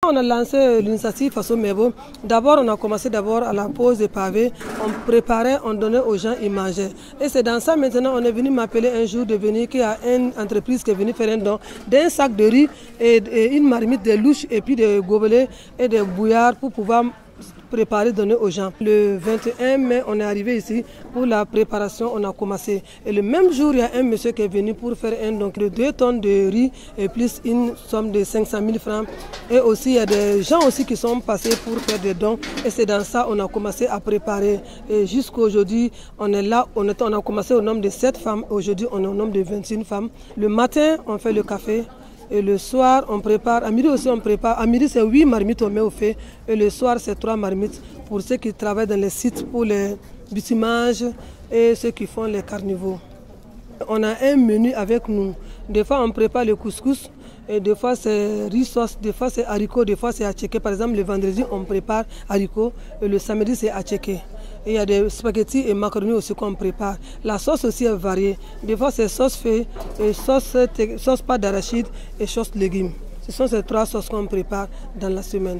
On a lancé l'initiative Faso Mebo. D'abord, on a commencé à la pose des pavés. On préparait, on donnait aux gens, ils mangeaient. Et c'est dans ça maintenant, on est venu m'appeler un jour de venir qu'il y a une entreprise qui est venue faire un don d'un sac de riz et une marmite de louches et puis des gobelets et des bouillards pour pouvoir préparer, donner aux gens. Le 21 mai, on est arrivé ici pour la préparation, on a commencé. Et le même jour, il y a un monsieur qui est venu pour faire un don de 2 tonnes de riz et plus une somme de 500 000 francs. Et aussi, il y a des gens aussi qui sont passés pour faire des dons. Et c'est dans ça qu'on a commencé à préparer. Et jusqu'à aujourd'hui, on est là, on a commencé au nombre de 7 femmes. Aujourd'hui, on est au nombre de 21 femmes. Le matin, on fait le café. Et le soir, on prépare. À midi aussi, on prépare. À midi, c'est 8 marmites on met au fait. Et le soir, c'est 3 marmites pour ceux qui travaillent dans les sites pour les bitumages et ceux qui font les carnivores. On a un menu avec nous. Des fois, on prépare le couscous. Et des fois, c'est riz sauce. Des fois, c'est haricots. Des fois, c'est attiéké. Par exemple, le vendredi, on prépare haricots. Et le samedi, c'est attiéké. Et il y a des spaghettis et macaronis aussi qu'on prépare. La sauce aussi est variée. Des fois, c'est sauce fée, et sauce pâte d'arachide et sauce légumes. Ce sont ces 3 sauces qu'on prépare dans la semaine.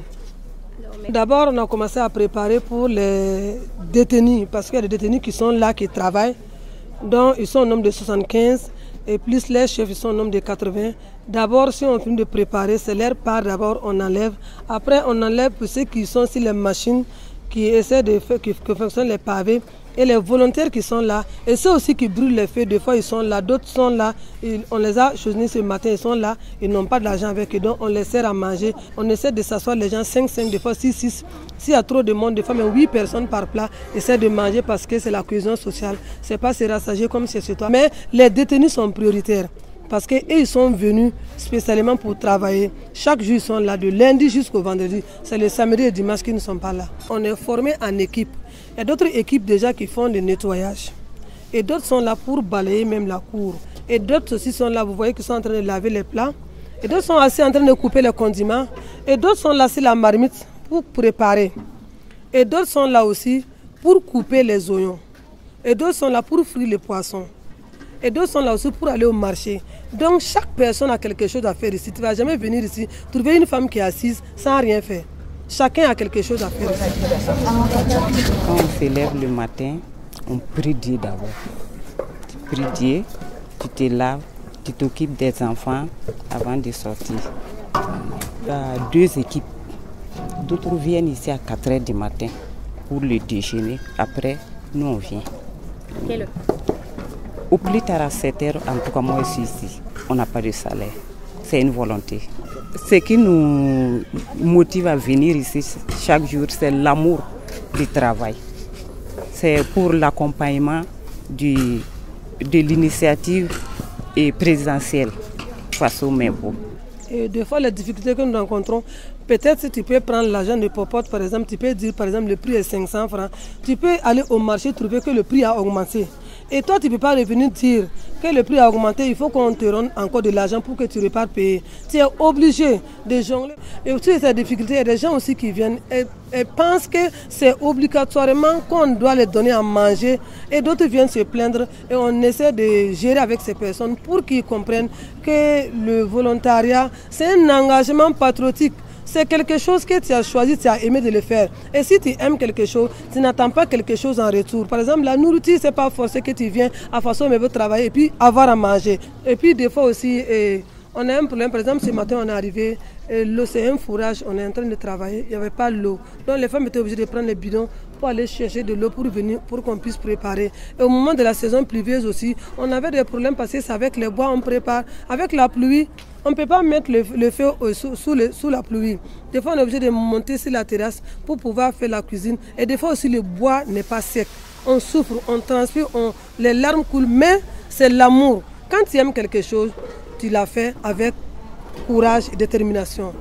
D'abord, on a commencé à préparer pour les détenus, parce qu'il y a des détenus qui sont là, qui travaillent. Donc, ils sont au nombre de 75, et plus les chefs, ils sont au nombre de 80. D'abord, si on finit de préparer, c'est leur part, d'abord, on enlève. Après, on enlève pour ceux qui sont sur les machines, qui essaient de faire, qui fonctionnent les pavés, et les volontaires qui sont là, et ceux aussi qui brûlent les feux, des fois ils sont là, d'autres sont là, on les a choisis ce matin, ils sont là, ils n'ont pas d'argent avec eux, donc on les sert à manger, on essaie de s'asseoir les gens 5, des fois 6, s'il y a trop de monde, des fois même 8 personnes par plat, essaient de manger parce que c'est la cuisine sociale, c'est pas se rassager comme c'est chez toi, mais les détenus sont prioritaires. Parce qu'eux, ils sont venus spécialement pour travailler. Chaque jour, ils sont là, de lundi jusqu'au vendredi. C'est le samedi et le dimanche qu'ils ne sont pas là. On est formés en équipe. Il y a d'autres équipes déjà qui font le nettoyage. Et d'autres sont là pour balayer même la cour. Et d'autres aussi sont là, vous voyez qu'ils sont en train de laver les plats. Et d'autres sont assis en train de couper les condiments. Et d'autres sont là sur la marmite pour préparer. Et d'autres sont là aussi pour couper les oignons. Et d'autres sont là pour frire les poissons. Et d'autres sont là aussi pour aller au marché. Donc chaque personne a quelque chose à faire ici. Tu ne vas jamais venir ici, trouver une femme qui est assise sans rien faire. Chacun a quelque chose à faire ici. Quand on se lève le matin, on prie Dieu d'abord. Tu pries Dieu, tu te laves, tu t'occupes des enfants avant de sortir. Il y a 2 équipes. D'autres viennent ici à 4 h du matin pour le déjeuner. Après, nous on vient. Quelle heure? Au plus tard à 7 h, en tout cas moi je suis ici, on n'a pas de salaire. C'est une volonté. Ce qui nous motive à venir ici chaque jour, c'est l'amour du travail. C'est pour l'accompagnement de l'initiative présidentielle Faso Mebo. Et des fois, les difficultés que nous rencontrons, peut-être si tu peux prendre l'argent de popote, par exemple, tu peux dire par exemple le prix est 500 francs, tu peux aller au marché trouver que le prix a augmenté. Et toi, tu ne peux pas revenir dire que le prix a augmenté, il faut qu'on te rende encore de l'argent pour que tu repars payer. Tu es obligé de jongler. Et aussi, ces difficultés, il y a des gens aussi qui viennent et pensent que c'est obligatoirement qu'on doit les donner à manger. Et d'autres viennent se plaindre et on essaie de gérer avec ces personnes pour qu'ils comprennent que le volontariat, c'est un engagement patriotique. C'est quelque chose que tu as choisi, tu as aimé de le faire. Et si tu aimes quelque chose, tu n'attends pas quelque chose en retour. Par exemple, la nourriture, ce n'est pas forcé que tu viens à Faso Mebo travailler et puis avoir à manger. Et puis des fois aussi, on a un problème. Par exemple, ce matin, on est arrivé, l'eau c'est un fourrage, on est en train de travailler, il n'y avait pas l'eau. Donc les femmes étaient obligées de prendre les bidons pour aller chercher de l'eau pour venir, pour qu'on puisse préparer. Et au moment de la saison pluvieuse aussi, on avait des problèmes parce que c'est avec les bois on prépare. Avec la pluie, on ne peut pas mettre le feu sous la pluie. Des fois, on est obligé de monter sur la terrasse pour pouvoir faire la cuisine. Et des fois aussi, le bois n'est pas sec. On souffre, on transpire, les larmes coulent, mais c'est l'amour. Quand tu aimes quelque chose, tu l'as fait avec courage et détermination.